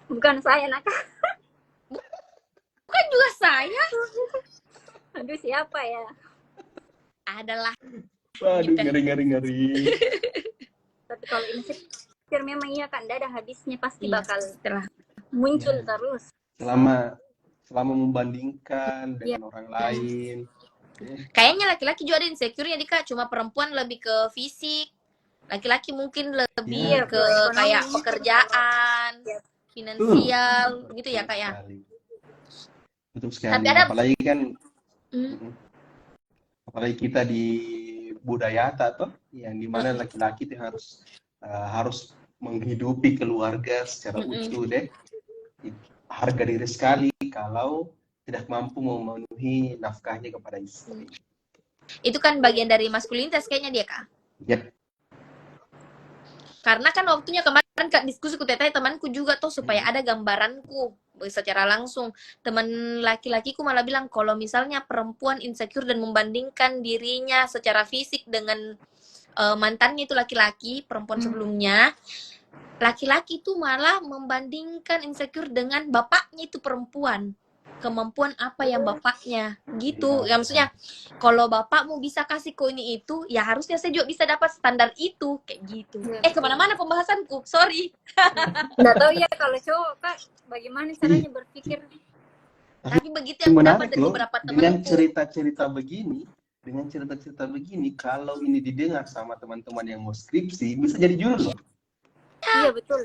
Bukan saya nak. Bukan juga saya. Aduh, siapa ya? Adalah. Waduh, ngeri. Tapi kalau insecure memang iya kan, ada habisnya, pasti bakal muncul terus. Selama membandingkan dengan orang lain. Kayaknya laki-laki juga ada insecure-nya Dika, cuma perempuan lebih ke fisik. Laki-laki mungkin lebih ke kayak pekerjaan, finansial, gitu ya Kak ya. Betul sekali. Apalagi kan apalagi kita di budaya atau yang dimana laki-laki itu harus menghidupi keluarga secara utuh deh. Harga diri sekali kalau tidak mampu memenuhi nafkahnya kepada istri. Itu kan bagian dari maskulinitas kayaknya dia Kak. Yep. Karena kan waktunya kemarin Kak diskusi ku teteh temanku juga tuh supaya ada gambaranku secara langsung. Teman laki-lakiku malah bilang kalau misalnya perempuan insecure dan membandingkan dirinya secara fisik dengan mantannya itu laki-laki, perempuan sebelumnya, laki-laki itu malah membandingkan insecure dengan bapaknya itu perempuan. kemampuan apa yang bapaknya gitu. Ya maksudnya kalau bapakmu bisa kasih kau ini itu, ya harusnya saya juga bisa dapat standar itu kayak gitu. Kemana-mana pembahasanku, sorry. Nggak tahu ya kalau cowok kak bagaimana caranya berpikir. Tapi begitu yang aku dapat menarik dari loh, beberapa dengan temanku. cerita-cerita begini, kalau ini didengar sama teman-teman yang mau skripsi, bisa jadi jurus loh. Iya betul.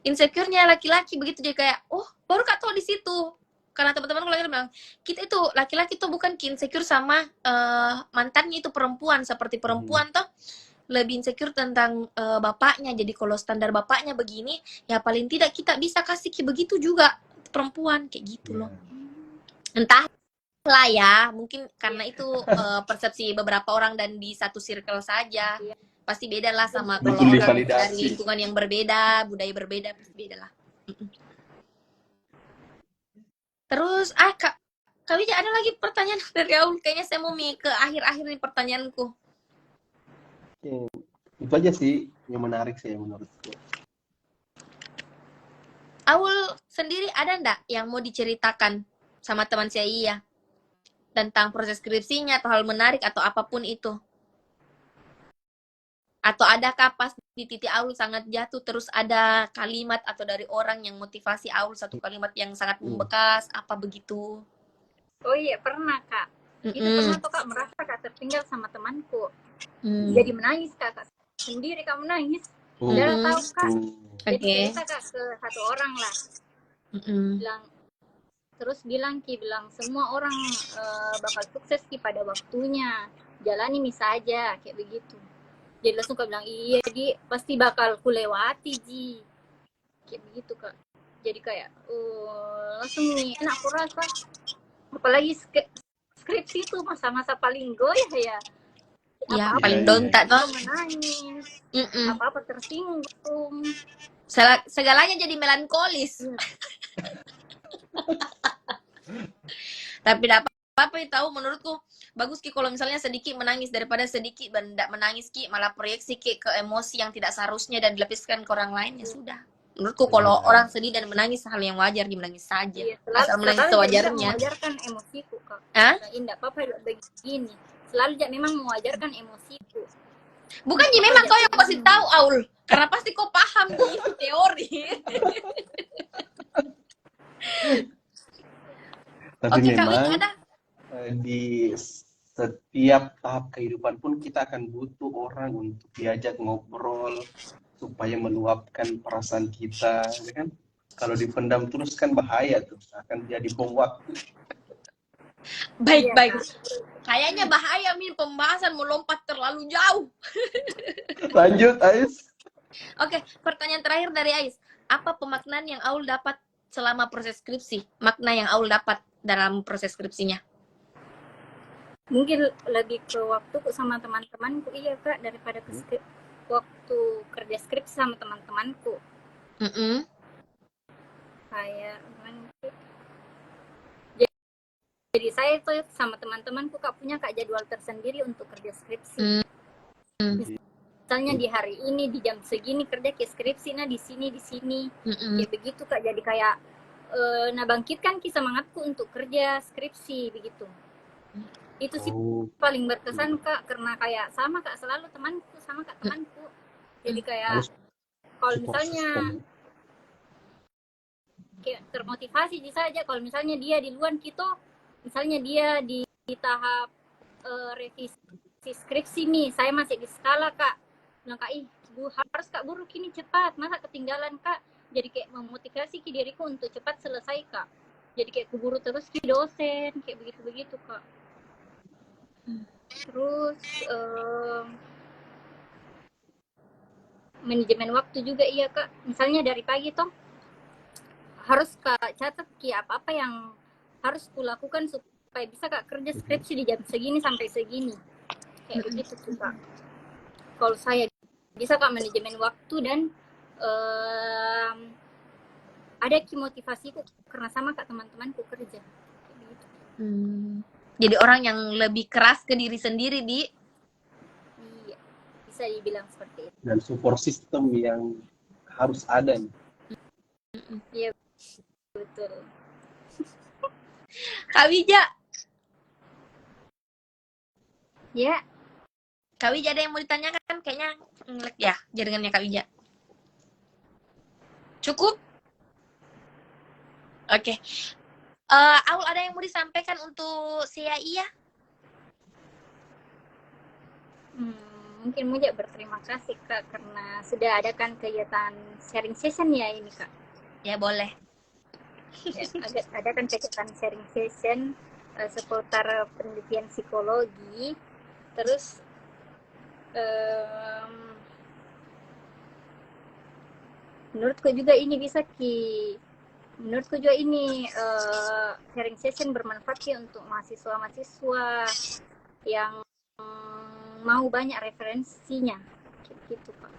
Insecure-nya laki-laki begitu, dia kayak, oh baru kak tahu di situ. Karena teman-temanku lagi bilang, kita itu laki-laki tuh bukan insecure sama mantannya itu perempuan, seperti perempuan toh lebih insecure tentang bapaknya. Jadi kalau standar bapaknya begini, ya paling tidak kita bisa kasih begitu juga perempuan kayak gitu loh. Entah lah ya, mungkin karena itu persepsi beberapa orang dan di satu circle saja. Pasti beda lah sama kalau Butuh orang divalidasi. dari lingkungan yang berbeda, budaya berbeda, pasti beda lah. Terus, Kak Wija, ada lagi pertanyaan dari Aul? Kayaknya saya mau ke akhir-akhir nih pertanyaanku. Oke. Itu aja sih yang menarik sih menurutku. Aul sendiri ada ndak yang mau diceritakan sama teman saya Iya tentang proses skripsinya atau hal menarik atau apapun itu? Atau adakah pas di titik Aul sangat jatuh terus ada kalimat atau dari orang yang motivasi Aul satu kalimat yang sangat membekas apa begitu? Oh iya pernah kak. Itu pernah tuh kak merasa kak tertinggal sama temanku. Jadi menangis kak sendiri kak menangis. Udah tahu kak. Jadi cerita kak ke satu orang lah. Bilang semua orang bakal sukses ki pada waktunya. Jalani saja kayak begitu. Jadi langsung kak bilang iya di pasti bakal kulewati ji. Kayak begitu kak. Jadi kayak langsung nih enak aku rasa. Apalagi skripsi itu masa-masa paling goyah ya. Ya, paling dontak tuh. Menangis. Apa-apa tersinggung. Segalanya jadi melankolis. Tapi dapat apa tahu menurutku bagus ki kalau misalnya sedikit menangis daripada sedikit tidak menangis ki malah proyeksi ki ke emosi yang tidak seharusnya dan dilepaskan ke orang lain. Ya sudah. Menurutku kalau orang sedih dan menangis hal yang wajar, menangis saja. Asal menangis sewajarnya. Mewajarkan emosiku kak. Tidak apa-apa begini. Selalu memang mewajarkan emosiku. Bukan ji memang kau yang pasti tahu Aul, karena pasti kau paham di teori. Tapi memang di setiap tahap kehidupan pun kita akan butuh orang untuk diajak ngobrol supaya meluapkan perasaan kita, ya kan? Kalau dipendam terus kan bahaya tuh, akan jadi bom waktu. Baik. Kayaknya bahaya pembahasan melompat terlalu jauh. Lanjut, Ais. Oke, pertanyaan terakhir dari Ais. Apa pemaknaan yang Aul dapat selama proses skripsi? Makna yang Aul dapat dalam proses skripsinya? Mungkin lebih ke waktu sama teman-temanku, iya kak, daripada ke waktu kerja skripsi sama teman-temanku. Kayak jadi saya itu sama teman-temanku kak punya kak jadwal tersendiri untuk kerja skripsi. Misalnya di hari ini di jam segini kerja ke skripsi, nah di sini kayak begitu kak. Jadi kayak bangkitkan semangatku untuk kerja skripsi begitu. Itu sih paling berkesan kak, karena kayak sama kak selalu temanku sama kak temanku. Jadi kayak kalau misalnya kayak termotivasi saja kalau misalnya dia di luar kita, misalnya dia di tahap revisi skripsi nih, saya masih di skala kak. Bilang kak, harus kak buru kini cepat, masa ketinggalan kak. Jadi kayak memotivasi diriku untuk cepat selesai kak. Jadi kayak kuburu terus dosen, kayak begitu-begitu kak. Terus manajemen waktu juga iya kak. Misalnya dari pagi toh harus kak catat apa yang harus kulakukan supaya bisa kak kerja skripsi di jam segini sampai segini. Kayak begitu tuh kak. Kalau saya bisa kak manajemen waktu dan ada motivasiku karena sama kak teman-temanku kerja. Kayak begitu. Jadi orang yang lebih keras ke diri sendiri Iya, bisa dibilang seperti itu. Dan support system yang harus ada. Iya, betul. Kak Wija, Ya, Kak Wija ada yang mau ditanyakan? Kayaknya ngelek ya jaringannya Kak Wija. Cukup? Oke. Aul ada yang mau disampaikan untuk Sia Iya? mungkin Muja berterima kasih Kak karena sudah adakan kegiatan sharing session ya ini Kak. Ya boleh. Ya, adakan kegiatan sharing session seputar penelitian psikologi. Terus menurutku juga ini sharing session bermanfaat sih untuk mahasiswa-mahasiswa yang mau banyak referensinya gitu Pak.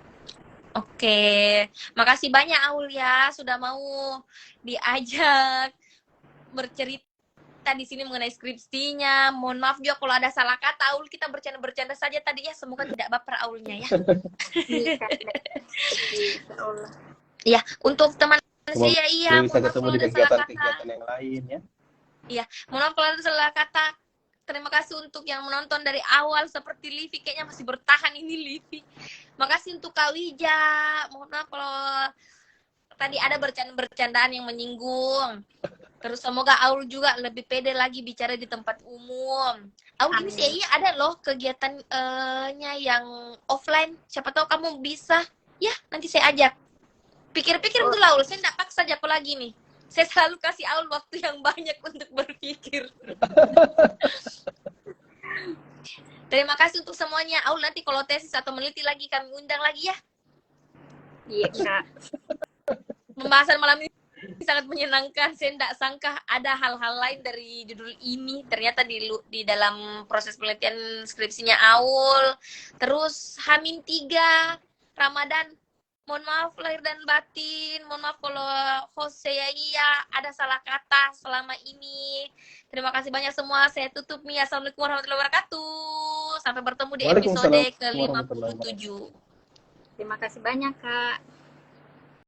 Oke, makasih banyak Aul ya sudah mau diajak bercerita di sini mengenai skripsinya. Mohon maaf juga kalau ada salah kata Aul, kita bercanda-bercanda saja tadi ya, semoga tidak baper Aulnya ya. Insya Allah. Ya, untuk teman Sia Iya, bisa mohon maaf ketemu kalau di ada salah kata. kegiatan-kegiatan yang lain ya. Iya, mohon maaf kalau ada salah kata. Terima kasih untuk yang menonton dari awal seperti Livi, kayaknya masih bertahan ini Livi. Makasih untuk Kak Wija. Mohon maaf kalau tadi ada bercandaan yang menyinggung. Terus semoga Aul juga lebih pede lagi bicara di tempat umum. Aul ini sih ada loh kegiatannya yang offline. Siapa tahu kamu bisa. Ya, nanti saya ajak. Pikir-pikir dulu Aul, saya tidak paksa aja lagi nih. Saya selalu kasih Aul waktu yang banyak untuk berpikir. Terima kasih untuk semuanya. Aul nanti kalau tesis atau meneliti lagi kami undang lagi ya. Iya Kak. Pembahasan malam ini sangat menyenangkan. Saya tidak sangka ada hal-hal lain dari judul ini. Ternyata di dalam proses penelitian skripsinya Aul. Terus H-3 Ramadan. Mohon maaf lahir dan batin. Mohon maaf kalau host saya Iya ada salah kata selama ini. Terima kasih banyak semua. Saya tutup nih. Assalamualaikum warahmatullahi wabarakatuh. Sampai bertemu di episode ke-57. Terima kasih banyak Kak.